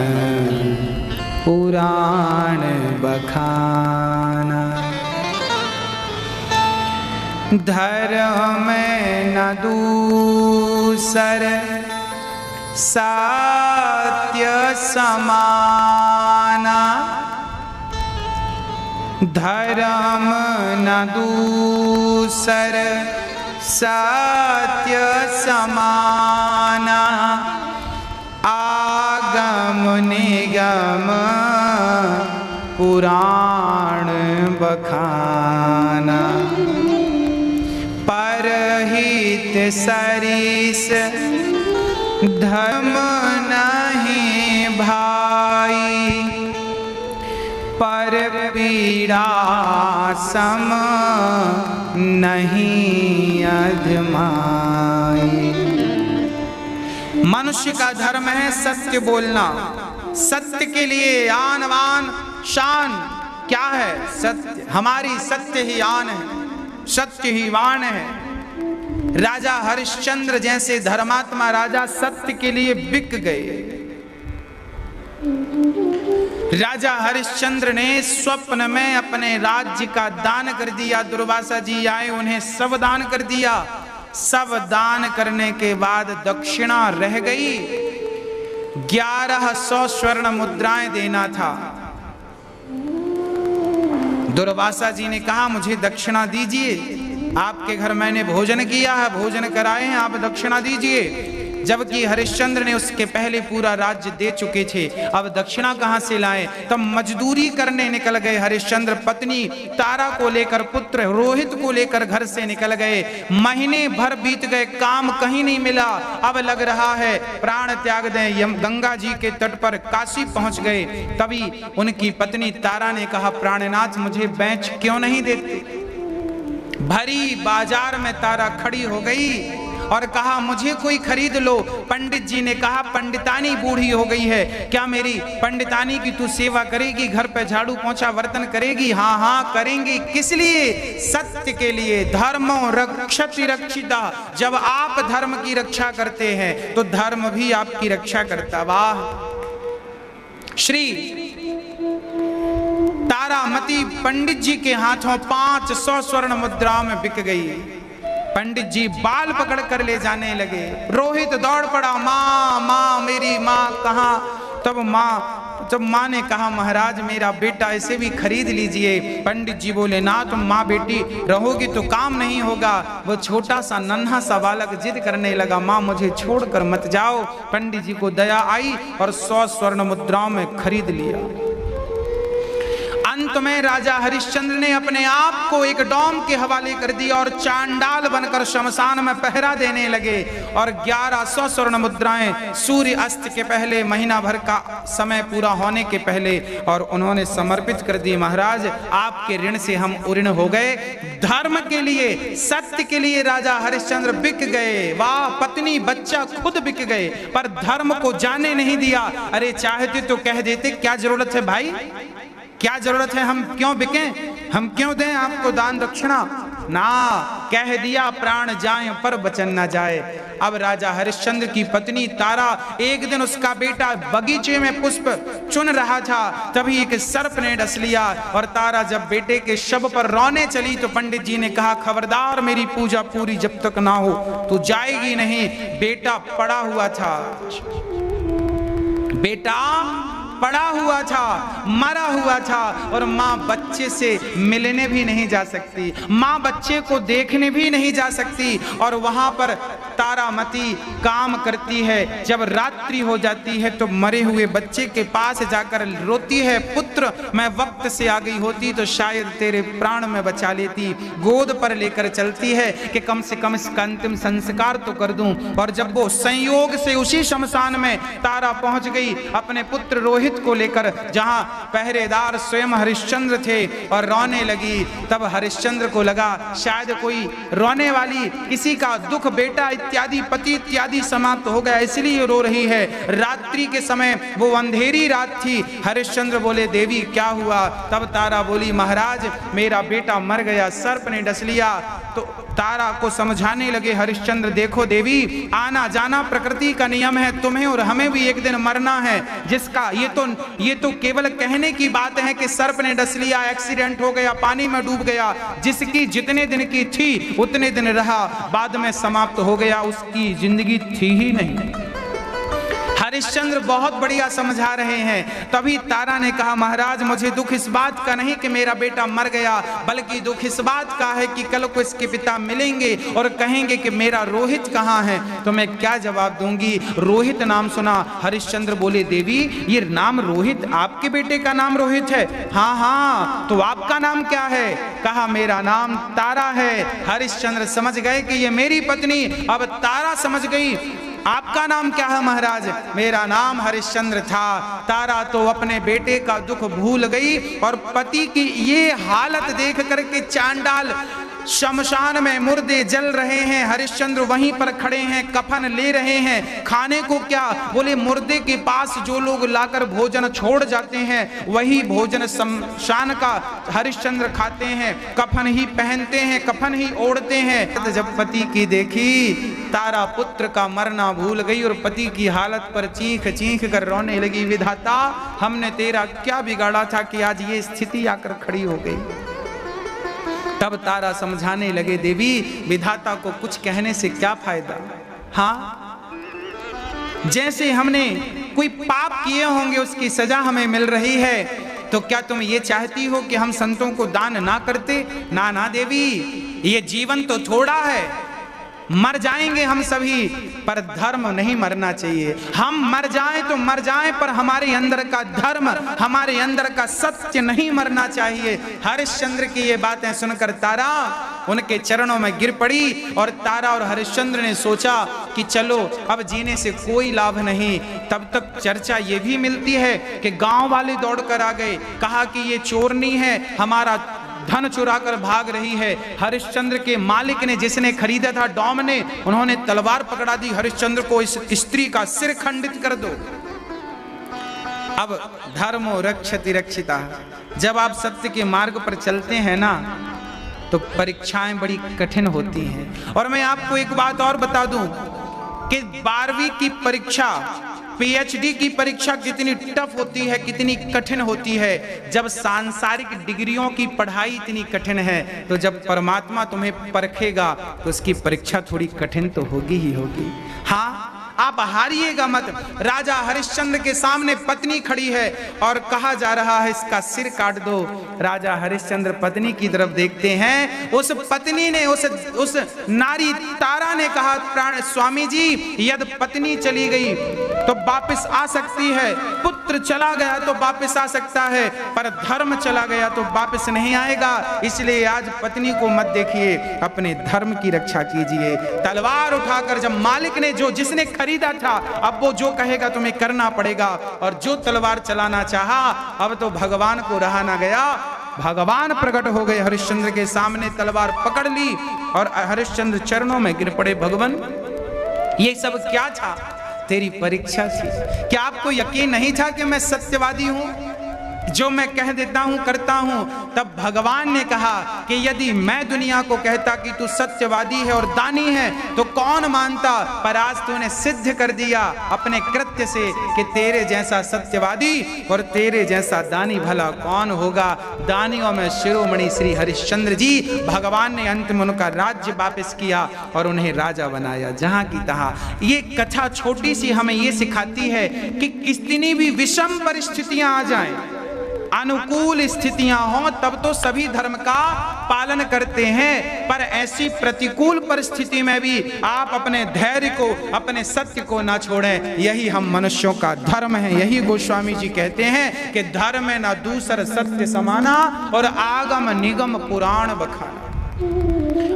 पुराण बखाना। धर्म न दूसर सत्य समाना। धर्म न दूसर सत्य समाना आगम निगम पुराण बखाना। परहित सरिस धर्म नहीं भाई पर पीड़ा सम नहीं अधमाई। मनुष्य का धर्म है सत्य बोलना। सत्य के लिए आन बान शान क्या है? सत्य। हमारी सत्य ही आन है, सत्य ही वान है। राजा हरिश्चंद्र जैसे धर्मात्मा राजा सत्य के लिए बिक गए। राजा हरिश्चंद्र ने स्वप्न में अपने राज्य का दान कर दिया। दुर्वासा जी आए, उन्हें सब दान कर दिया। सब दान करने के बाद दक्षिणा रह गई। 1100 स्वर्ण मुद्राएं देना था। दुर्वासा जी ने कहा मुझे दक्षिणा दीजिए, आपके घर मैंने भोजन किया है, भोजन कराए हैं, आप दक्षिणा दीजिए। जबकि हरिश्चंद्र ने उसके पहले पूरा राज्य दे चुके थे, अब दक्षिणा कहां से लाएं? तब मजदूरी करने निकल गए हरिश्चंद्र। पत्नी तारा को लेकर, पुत्र रोहित को लेकर घर से निकल गए। महीने भर बीत गए, काम कहीं नहीं मिला। अब लग रहा है प्राण त्याग दें। गंगा जी के तट पर काशी पहुंच गए। तभी उनकी पत्नी तारा ने कहा, प्राणनाथ मुझे बेच क्यों नहीं देते? भरी बाजार में तारा खड़ी हो गई और कहा मुझे कोई खरीद लो। पंडित जी ने कहा पंडितानी बूढ़ी हो गई है, क्या मेरी पंडितानी की तू सेवा करेगी? घर पे झाड़ू पोंछा बर्तन करेगी? हाँ हाँ करेंगी। किस लिए? सत्य के लिए। धर्मो रक्षति रक्षिता। जब आप धर्म की रक्षा करते हैं तो धर्म भी आपकी रक्षा करता। वाह! श्री तारामती पंडित जी के हाथों 500 स्वर्ण मुद्राओं में बिक गई। पंडित जी बाल पकड़ कर ले जाने लगे। रोहित दौड़ पड़ा, माँ माँ मेरी माँ कहाँ? जब माँ ने कहा महाराज मेरा बेटा इसे भी खरीद लीजिए। पंडित जी बोले ना, तुम माँ बेटी रहोगी तो काम नहीं होगा। वो छोटा सा नन्हा सा बालक जिद करने लगा, माँ मुझे छोड़कर मत जाओ। पंडित जी को दया आई और 100 स्वर्ण मुद्राओं में खरीद लिया। अंत में राजा हरिश्चंद्र ने अपने आप को एक डॉम के हवाले कर दिया और चांडाल बनकर शमशान में पहरा देने लगे। और 1100 स्वर्ण मुद्राएं सूर्य अस्त के पहले, महीना भर का समय पूरा होने के पहले, और उन्होंने समर्पित कर दी। महाराज आपके ऋण से हम उऋण हो गए। धर्म के लिए, सत्य के लिए राजा हरिश्चंद्र बिक गए। वाह! पत्नी बच्चा खुद बिक गए, पर धर्म को जाने नहीं दिया। अरे चाहते तो कह देते, क्या जरूरत है भाई, क्या जरूरत है, हम क्यों बिकें, हम क्यों दें आपको दान दक्षिणा? ना, कह दिया प्राण जाए पर वचन ना जाए। अब राजा हरिश्चंद्र की पत्नी तारा, एक दिन उसका बेटा बगीचे में पुष्प चुन रहा था, तभी एक सर्प ने डस लिया। और तारा जब बेटे के शव पर रोने चली तो पंडित जी ने कहा खबरदार मेरी पूजा पूरी जब तक ना हो तो जाएगी नहीं। बेटा पड़ा हुआ था, बेटा पड़ा हुआ था, मरा हुआ था, और माँ बच्चे से मिलने भी नहीं जा सकती, माँ बच्चे को देखने भी नहीं जा सकती। और वहां पर तारामती काम करती है। जब रात्रि हो जाती है तो मरे हुए बच्चे के पास जाकर रोती है, पुत्र मैं वक्त से आ गई होती तो शायद तेरे प्राण में बचा लेती। गोद पर लेकर चलती है कि कम से कम इसका अंतिम संस्कार तो कर दूं। और जब वो संयोग से उसी शमशान में तारा पहुंच गई अपने पुत्र रोहित को लेकर, जहां पहरेदार स्वयं हरिश्चंद्र थे, और रोने लगी, तब हरिश्चंद्र को लगा शायद कोई रोने वाली, किसी का दुख बेटा इत्यादि, पति इत्यादि समाप्त हो गया, इसलिए रो रही है। रात्रि के समय वो अंधेरी रात थी। हरिश्चंद्र बोले देवी क्या हुआ? तब तारा बोली महाराज मेरा बेटा मर गया, सर्प ने डस लिया। तो तारा को समझाने लगे हरिश्चंद्र, देखो देवी आना जाना प्रकृति का नियम है, तुम्हें और हमें भी एक दिन मरना है। जिसका ये तो केवल कहने की बात है कि सर्प ने डस लिया, एक्सीडेंट हो गया, पानी में डूब गया। जिसकी जितने दिन की थी उतने दिन रहा, बाद में समाप्त हो गया, उसकी जिंदगी थी ही नहीं। हरिश्चंद्र बहुत बढ़िया समझा रहे हैं। तभी तारा ने कहा महाराज मुझे दुख इस बात का नहीं कि मेरा बेटा मर गया, बल्कि दुख इस बात का है कि कल को इसके पिता मिलेंगे और कहेंगे कि मेरा रोहित कहाँ है। तो मैं क्या जवाब दूंगी? रोहित नाम सुना। हरिश्चंद्र बोले देवी ये नाम रोहित, आपके बेटे का नाम रोहित है? हाँ हाँ, तो आपका नाम क्या है? कहा मेरा नाम तारा है। हरिश्चंद्र समझ गए कि ये मेरी पत्नी। अब तारा समझ गई आपका नाम क्या है महाराज? मेरा नाम हरिश्चंद्र था। तारा तो अपने बेटे का दुख भूल गई और पति की ये हालत देख करके चांडाल शमशान में मुर्दे जल रहे हैं, हरिश्चंद्र वहीं पर खड़े हैं, कफन ले रहे हैं। खाने को क्या? बोले मुर्दे के पास जो लोग लाकर भोजन छोड़ जाते हैं वही भोजन शमशान का हरिश्चंद्र खाते हैं, कफन ही पहनते हैं, कफन ही ओढ़ते हैं। जब पति की देखी तारा पुत्र का मरना भूल गई और पति की हालत पर चीख चीख कर रोने लगी, विधाता हमने तेरा क्या बिगाड़ा था कि आज ये स्थिति आकर खड़ी हो गई। तब तारा समझाने लगे देवी विधाता को कुछ कहने से क्या फायदा। हाँ, जैसे हमने कोई पाप किए होंगे उसकी सजा हमें मिल रही है, तो क्या तुम ये चाहती हो कि हम संतों को दान ना करते? ना ना देवी, ये जीवन तो थोड़ा है, मर जाएंगे हम सभी, पर धर्म नहीं मरना चाहिए। हम मर जाएं तो मर जाएं, पर हमारे अंदर का धर्म, हमारे अंदर का सत्य नहीं मरना चाहिए। हरिश्चंद्र की ये बातें सुनकर तारा उनके चरणों में गिर पड़ी और तारा और हरिश्चंद्र ने सोचा कि चलो अब जीने से कोई लाभ नहीं। तब तक चर्चा ये भी मिलती है कि गांव वाले दौड़कर आ गए, कहा कि ये चोरनी है, हमारा धन चुराकर भाग रही है। हरिश्चंद्र के मालिक ने, जिसने खरीदा था डॉम ने, उन्होंने तलवार पकड़ा दी, हरिश्चंद्र को इस स्त्री का सिर खंडित कर दो। अब धर्मो रक्षति रक्षिता, जब आप सत्य के मार्ग पर चलते हैं ना तो परीक्षाएं बड़ी कठिन होती हैं। और मैं आपको एक बात और बता दूं कि 12वीं की परीक्षा, पीएचडी की परीक्षा कितनी टफ होती है, कितनी कठिन होती है। जब सांसारिक डिग्रियों की पढ़ाई इतनी कठिन है, तो जब परमात्मा तुम्हें परखेगा तो उसकी परीक्षा थोड़ी कठिन तो होगी ही होगी। हाँ, आप हारिएगा मत। राजा हरिश्चंद्र के सामने पत्नी खड़ी है और कहा जा रहा है इसका सिर काट दो। राजा हरिश्चंद्र पत्नी की तरफ देखते हैं, उस पत्नी ने, उस नारी तारा ने कहा प्राण स्वामी जी यदि पत्नी चली गई तो वापस आ सकती है, पुत्र चला गया तो वापस आ सकता है, पर धर्म चला गया तो वापस नहीं आएगा। इसलिए आज पत्नी को मत देखिए, अपने धर्म की रक्षा कीजिए। तलवार उठाकर जब मालिक ने, जो जिसने खरीदा था, अब वो जो कहेगा तुम्हें करना पड़ेगा। और जो तलवार चलाना चाहा, अब तो भगवान को रहा ना गया, भगवान प्रकट हो गए हरिश्चंद्र के सामने, तलवार पकड़ ली और हरिश्चंद्र चरणों में गिर पड़े। भगवान ये सब क्या था? तेरी परीक्षा थी। क्या आपको यकीन नहीं था कि मैं सत्यवादी हूं, जो मैं कह देता हूं करता हूं? तब भगवान ने कहा कि यदि मैं दुनिया को कहता कि तू सत्यवादी है और दानी है तो कौन मानता, पर आज तूने सिद्ध कर दिया अपने कृत्य से कि तेरे जैसा सत्यवादी और तेरे जैसा दानी भला कौन होगा। दानियों में शिरोमणि श्री हरिश्चंद्र जी, भगवान ने अंत में उनका राज्य वापस किया और उन्हें राजा बनाया जहां की तहां। ये कथा छोटी सी हमें ये सिखाती है कि कितनी भी विषम परिस्थितियां आ जाएं, अनुकूल स्थितियां हों, तब तो सभी धर्म का पालन करते हैं, पर ऐसी प्रतिकूल परिस्थिति में भी आप अपने धैर्य को, अपने सत्य को ना छोड़ें। यही हम मनुष्यों का धर्म है। यही गोस्वामी जी कहते हैं कि धर्म है ना दूसर सत्य समाना और आगम निगम पुराण बखाना।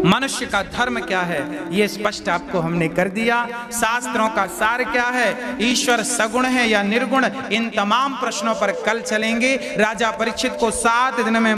मनुष्य का धर्म क्या है ये स्पष्ट आपको हमने कर दिया। शास्त्रों का सार क्या है, ईश्वर सगुण है या निर्गुण, इन तमाम प्रश्नों पर कल चलेंगे। राजा परीक्षित को 7 दिन में